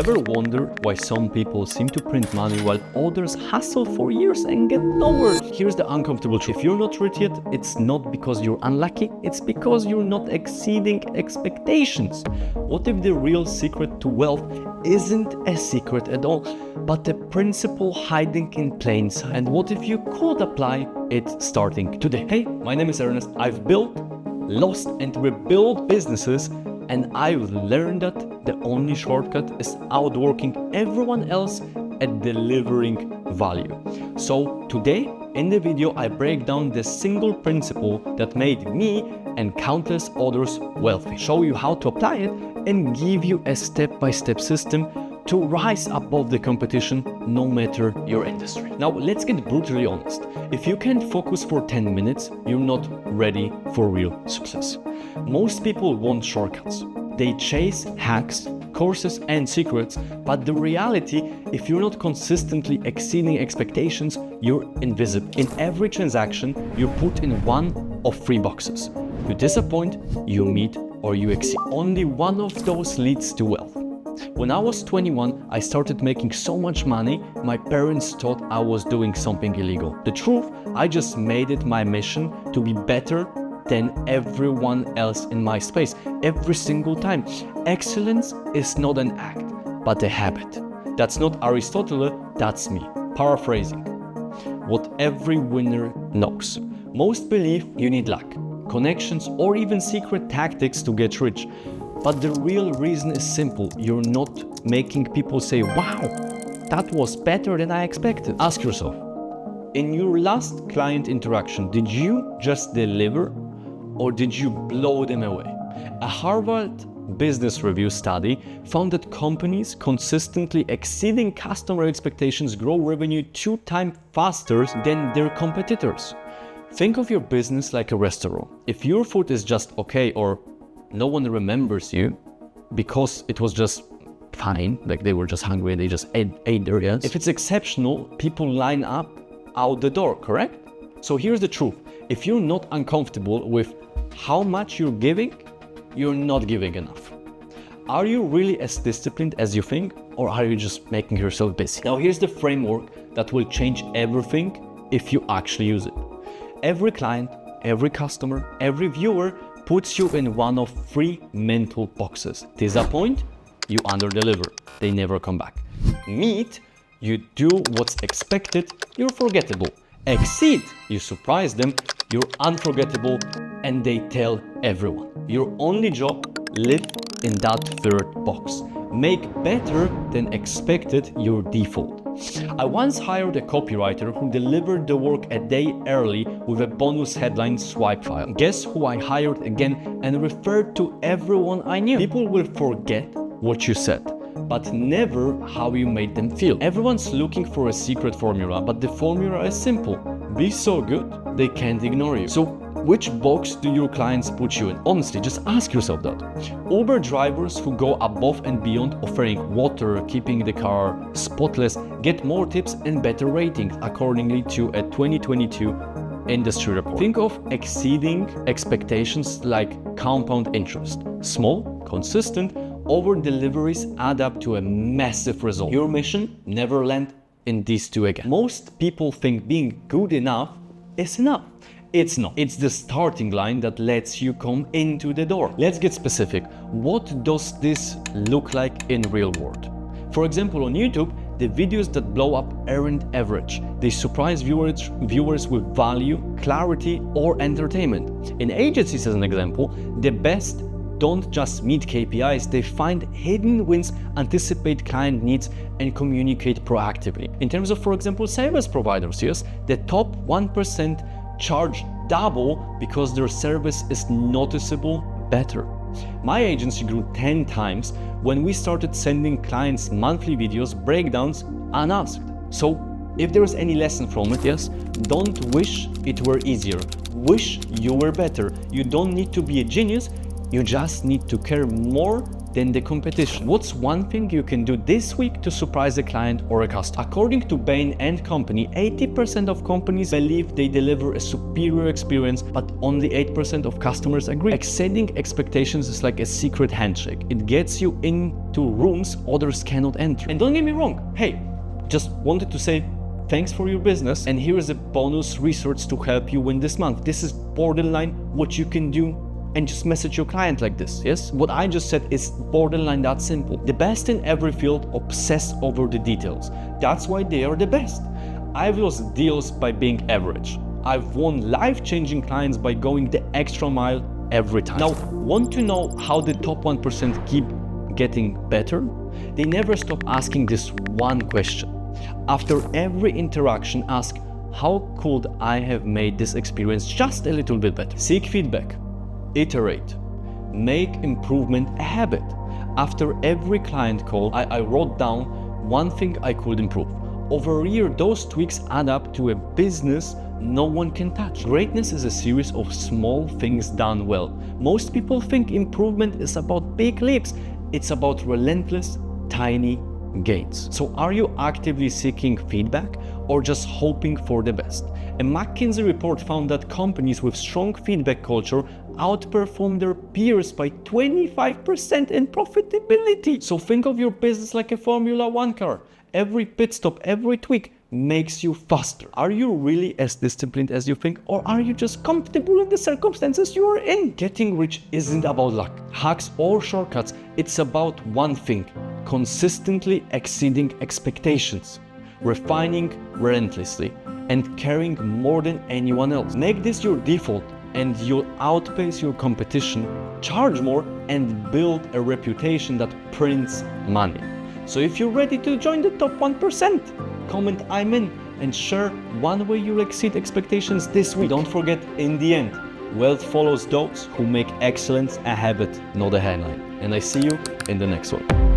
Ever wonder why some people seem to print money while others hustle for years and get nowhere? Here's the uncomfortable truth. If you're not rich yet, it's not because you're unlucky, it's because you're not exceeding expectations. What if the real secret to wealth isn't a secret at all, but a principle hiding in plain sight? And what if you could apply it starting today? Hey, my name is Ernest. I've built, lost and rebuilt businesses, and I've learned that the only shortcut is outworking everyone else at delivering value. So today in the video, I break down the single principle that made me and countless others wealthy, show you how to apply it, and give you a step-by-step system to rise above the competition, no matter your industry. Now, let's get brutally honest. If you can't focus for 10 minutes, you're not ready for real success. Most people want shortcuts. They chase hacks, courses, and secrets, but the reality, if you're not consistently exceeding expectations, you're invisible. In every transaction, you're put in one of three boxes. You disappoint, you meet, or you exceed. Only one of those leads to wealth. When I was 21, I started making so much money, my parents thought I was doing something illegal. The truth, I just made it my mission to be better than everyone else in my space, every single time. Excellence is not an act, but a habit. That's not Aristotle, that's me. Paraphrasing what every winner knows. Most believe you need luck, connections, or even secret tactics to get rich. But the real reason is simple. You're not making people say, wow, that was better than I expected. Ask yourself, in your last client interaction, did you just deliver or did you blow them away? A Harvard Business Review study found that companies consistently exceeding customer expectations grow revenue 2 times faster than their competitors. Think of your business like a restaurant. If your food is just okay or no one remembers you because it was just fine, like they were just hungry and they just ate their yes. If it's exceptional, people line up out the door, correct? So here's the truth. If you're not uncomfortable with how much you're giving, you're not giving enough. Are you really as disciplined as you think, or are you just making yourself busy? Now here's the framework that will change everything if you actually use it. Every client, every customer, every viewer puts you in one of 3 mental boxes. Disappoint, you underdeliver, they never come back. Meet, you do what's expected, you're forgettable. Exceed, you surprise them, you're unforgettable, and they tell everyone. Your only job, live in that 3rd box. Make better than expected your default. I once hired a copywriter who delivered the work a day early with a bonus headline swipe file. Guess who I hired again and referred to everyone I knew? People will forget what you said, but never how you made them feel. Everyone's looking for a secret formula, but the formula is simple. Be so good, they can't ignore you. So which box do your clients put you in? Honestly, just ask yourself that. Uber drivers who go above and beyond, offering water, keeping the car spotless, get more tips and better ratings, accordingly to a 2022 industry report. Think of exceeding expectations like compound interest. Small, consistent, over deliveries add up to a massive result. Your mission, never land in these 2 again. Most people think being good enough is enough. It's not. It's the starting line that lets you come into the door. Let's get specific. What does this look like in real world? For example, on YouTube, the videos that blow up aren't average. They surprise viewers with value, clarity, or entertainment. In agencies, as an example, the best don't just meet KPIs, they find hidden wins, anticipate client needs, and communicate proactively. In terms of, for example, service providers, yes, the top 1% charge double because their service is noticeable better. My agency grew 10 times when we started sending clients monthly videos, breakdowns, unasked. So if there is any lesson from it, yes, don't wish it were easier. Wish you were better. You don't need to be a genius. You just need to care more than the competition. What's one thing you can do this week to surprise a client or a customer? According to Bain & Company, 80% of companies believe they deliver a superior experience, but only 8% of customers agree. Exceeding expectations is like a secret handshake. It gets you into rooms others cannot enter. And don't get me wrong, hey, just wanted to say thanks for your business, and here is a bonus research to help you win this month. This is borderline what you can do, and just message your client like this, yes? What I just said is borderline that simple. The best in every field obsess over the details. That's why they are the best. I've lost deals by being average. I've won life-changing clients by going the extra mile every time. Now, want to know how the top 1% keep getting better? They never stop asking this one question. After every interaction, ask, how could I have made this experience just a little bit better? Seek feedback. Iterate. Make improvement a habit. After every client call, I wrote down one thing I could improve. Over a year, those tweaks add up to a business no one can touch. Greatness is a series of small things done well. Most people think improvement is about big leaps. It's about relentless, tiny gains. So are you actively seeking feedback or just hoping for the best? A McKinsey report found that companies with strong feedback culture outperform their peers by 25% in profitability. So think of your business like a Formula One car. Every pit stop, every tweak makes you faster. Are you really as disciplined as you think, or are you just comfortable in the circumstances you are in? Getting rich isn't about luck, hacks, or shortcuts. It's about one thing: consistently exceeding expectations, refining relentlessly, and caring more than anyone else. Make this your default and you'll outpace your competition, charge more, and build a reputation that prints money. So if you're ready to join the top 1%, comment I'm in and share one way you'll exceed expectations this week. Don't forget, in the end, wealth follows those who make excellence a habit, not a headline. And I see you in the next one.